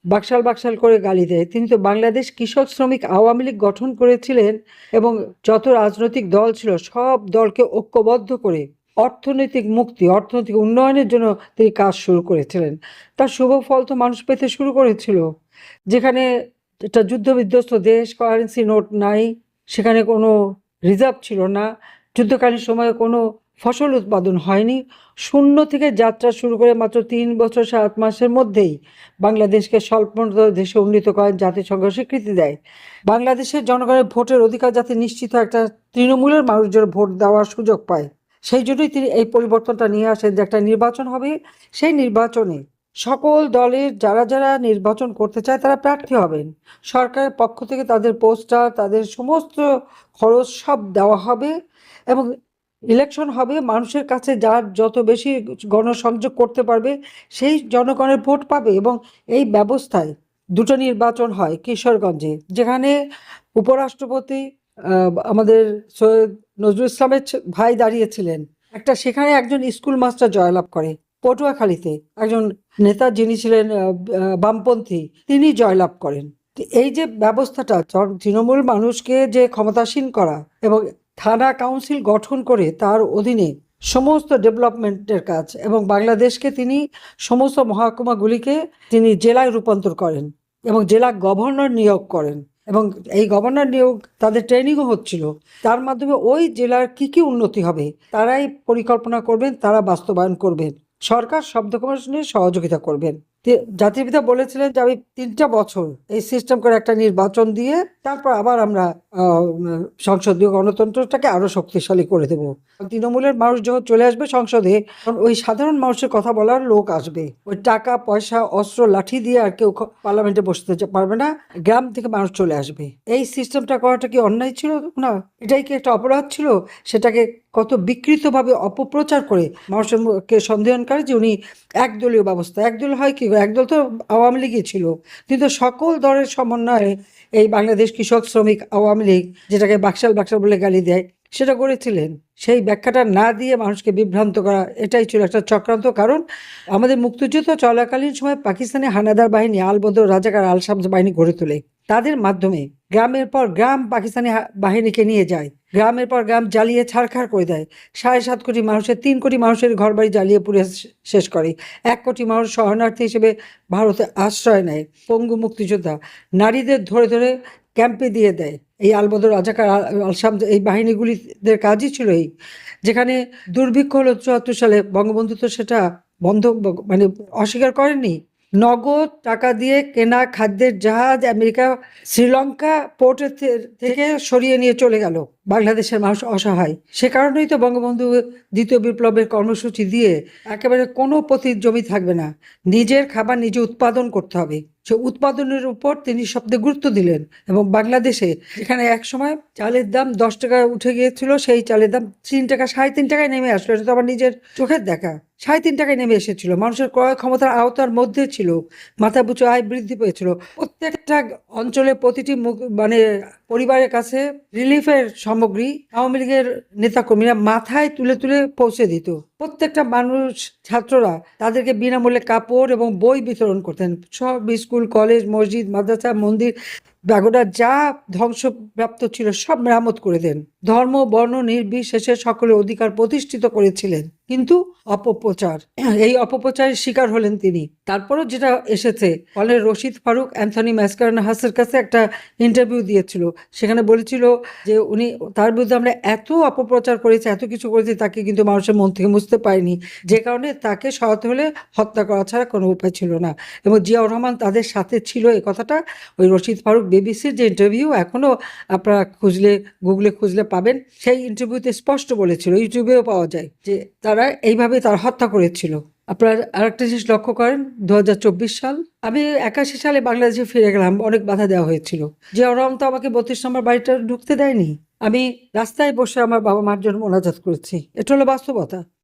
বাকশাল বাকশাল করে গালি দেয়। তিনি তো বাংলাদেশ কৃষক শ্রমিক আওয়ামী লীগ গঠন করেছিলেন এবং যত রাজনৈতিক দল ছিল সব দলকে ঐক্যবদ্ধ করে অর্থনৈতিক মুক্তি, অর্থনৈতিক উন্নয়নের জন্য তিনি কাজ শুরু করেছিলেন। তার শুভ ফল তো মানুষ পেতে শুরু করেছিল। যেখানে একটা যুদ্ধবিধ্বস্ত দেশ, কারেন্সি নোট নাই, সেখানে কোনো রিজার্ভ ছিল না, যুদ্ধকালীন সময়ে কোনো ফসল উৎপাদন হয়নি, শূন্য থেকে যাত্রা শুরু করে মাত্র 3 বছর 7 মাসের মধ্যেই বাংলাদেশকে স্বল্পোন্নত দেশে উন্নীত করেন, জাতিসংঘ স্বীকৃতি দেয়। বাংলাদেশের জনগণের ভোটের অধিকার যাতে নিশ্চিত হয়, একটা তৃণমূলের মানুষজন ভোট দেওয়ার সুযোগ পায়, সেই জন্যই তিনি এই পরিবর্তনটা নিয়ে আসেন যে একটা নির্বাচন হবে, সেই নির্বাচনে সকল দলের যারা যারা নির্বাচন করতে চায় তারা প্রার্থী হবেন। সরকারের পক্ষ থেকে তাদের পোস্টার, তাদের সমস্ত খরচ সব দেওয়া হবে এবং ইলেকশন হবে। মানুষের কাছে যার যত বেশি গণসংযোগ করতে পারবে সেই জনগণের ভোট পাবে। এবং এই ব্যবস্থায় দুটো নির্বাচন হয় কিশোরগঞ্জে, যেখানে উপরাষ্ট্রপতি আমাদের সৈয়দ নজরুল ইসলামের ভাই দাঁড়িয়েছিলেন। একটা সেখানে একজন স্কুল মাস্টার জয়লাভ করে। পটুয়াখালীতে একজন নেতা যিনি ছিলেন বামপন্থী, তিনি জয়লাভ করেন। এই যে ব্যবস্থাটা, তৃণমূল মানুষকে যে ক্ষমতাসীন করা এবং থানা কাউন্সিল গঠন করে তার অধীনে সমস্ত ডেভেলপমেন্টের কাজ, এবং বাংলাদেশকে তিনি সমস্ত মহকুমাগুলিকে তিনি জেলায় রূপান্তর করেন এবং জেলা গভর্নর নিয়োগ করেন। এবং এই গভর্নর নিয়োগ তাদের ট্রেনিংও হচ্ছিল। তার মাধ্যমে ওই জেলার কি কি উন্নতি হবে তারাই পরিকল্পনা করবেন, তারা বাস্তবায়ন করবেন, সরকার সব নিয়ে সহযোগিতা করবেন। জাতির পিতা বলেছিলেন যে আমি 3টা বছর এই সিস্টেম করে একটা নির্বাচন দিয়ে তারপর আবার আমরা সংসদীয় গণতন্ত্রটাকে আরো শক্তিশালী করে দেব। তৃণমূলের মানুষ যখন চলে আসবে সংসদে, ওই সাধারণ মানুষের কথা বলার লোক আসবে। ওই টাকা পয়সা অস্ত্র লাঠি দিয়ে আর কেউ পার্লামেন্টে বসতে পারবে না, গ্রাম থেকে মানুষ চলে আসবে। এই সিস্টেমটা করাটা কি অন্যায় ছিল না? এটাই কি একটা অপরাধ ছিল? সেটাকে কত বিকৃতভাবে অপপ্রচার করে মানুষের কে সন্দেহন করে যে উনি একদলীয় ব্যবস্থা। একদল হয় কি, একদল তো আওয়ামী লীগই ছিল, কিন্তু সকল দলের সমন্বয়ে এই বাংলাদেশ কৃষক শ্রমিক আওয়ামী লীগ, যেটাকে বাকশাল বাকশাল বলে গালি দেয়, সেটা করেছিলেন। সেই ব্যাখ্যাটা না দিয়ে মানুষকে বিভ্রান্ত করা, এটাই ছিল একটা চক্রান্ত। কারণ আমাদের মুক্তিযুদ্ধ চলাকালীন সময় পাকিস্তানি হানাদার বাহিনী, আলবদর রাজাকার, আল শামস বাহিনী গড়ে তোলে। তাদের মাধ্যমে গ্রামের পর গ্রাম পাকিস্তানি বাহিনীকে নিয়ে যায়, গ্রামের পর গ্রাম জ্বালিয়ে ছাড়খাড় করে দেয়। 7.5 কোটি মানুষের, 3 কোটি মানুষের ঘরবাড়ি জ্বালিয়ে পুড়ে শেষ করে। 1 কোটি মানুষ শরণার্থী হিসেবে ভারতে আশ্রয় নেয়। পঙ্গু মুক্তিযোদ্ধা নারীদের ধরে ধরে ক্যাম্পে দিয়ে দেয়। এই আলবদর রাজাকার, আল শামস, এই বাহিনীগুলিদের কাজই ছিল এই। যেখানে দুর্ভিক্ষ হলো 74 সালে, বঙ্গবন্ধু তো সেটা বন্ধ মানে অস্বীকার করেননি। নগদ টাকা দিয়ে কেনা খাদ্যের জাহাজ আমেরিকা শ্রীলঙ্কা পোর্টের থেকে সরিয়ে নিয়ে চলে গেল। বাংলাদেশের মানুষ অসহায়। সে কারণেই তো বঙ্গবন্ধু দ্বিতীয় বিপ্লবের কর্মসূচি দিয়ে একেবারে কোনো পতিত জমি থাকবে না, নিজের খাবার নিজে উৎপাদন করতে হবে, সে উৎপাদনের উপর তিনি সবচেয়ে গুরুত্ব দিলেন। এবং বাংলাদেশে যেখানে এক সময় চালের দাম 10 টাকা উঠে গিয়েছিল, সেই চালের দাম 3 টাকা, 3.5 টাকায় নেমে আসলো। এটা তো আমার নিজের চোখের দেখা। 3.5 টাকায় নেমে এসেছিল, মানুষের ক্রয় ক্ষমতার আওতার মধ্যে ছিল, মাথা পিছু আয় বৃদ্ধি পেয়েছিল। প্রত্যেকটা অঞ্চলে প্রতিটি মানে পরিবারের কাছে রিলিফের সামগ্রী আওয়ামী লীগের নেতাকর্মীরা মাথায় তুলে তুলে পৌঁছে দিত। প্রত্যেকটা মানুষ, ছাত্ররা তাদেরকে বিনামূল্যে কাপড় এবং বই বিতরণ করতেন। সব স্কুল, কলেজ, মসজিদ, মাদ্রাসা, মন্দির, প্যাগোডা যা ধ্বংসপ্রাপ্ত ছিল সব মেরামত করে দেন। ধর্ম বর্ণ নির্বিশেষে সকলের অধিকার প্রতিষ্ঠিত করেছিলেন। কিন্তু অপপ্রচার, এই অপপ্রচারের শিকার হলেন তিনি। তারপরও যেটা এসেছে, কলের রশিদ ফারুক অ্যান্থনি ম্যাসকারনাহাসের কাছে একটা ইন্টারভিউ দিয়েছিল, সেখানে বলেছিল যে উনি, তার বিরুদ্ধে আমরা এত অপপ্রচার করেছি, এত কিছু করেছি, তাকে কিন্তু মানুষের মন থেকে মুছতে পারিনি, যে কারণে তাকে সরাতে হলে হত্যা করা ছাড়া কোনো উপায় ছিল না। এবং জিয়াউর রহমান তাদের সাথে ছিল, এই কথাটা ওই রশিদ ফারুক বিবিসির যে ইন্টারভিউ, এখনও আপনারা খুঁজলে, গুগলে খুঁজলে পাবেন, সেই ইন্টারভিউতে স্পষ্ট বলেছিল, ইউটিউবেও পাওয়া যায়, যে তারা এইভাবে তার হত্যা করেছিল। আপনারা আরেকটা জিনিস লক্ষ্য করেন, 2024 সাল, আমি 81 সালে বাংলাদেশে ফিরে গেলাম, অনেক বাধা দেওয়া হয়েছিল। জিয়াউর রহমান তো আমাকে 32 নম্বর বাড়িটা ঢুকতে দেয়নি। আমি রাস্তায় বসে আমার বাবা মার জন্য মোনাজাত করেছি। এটা হলো বাস্তবতা।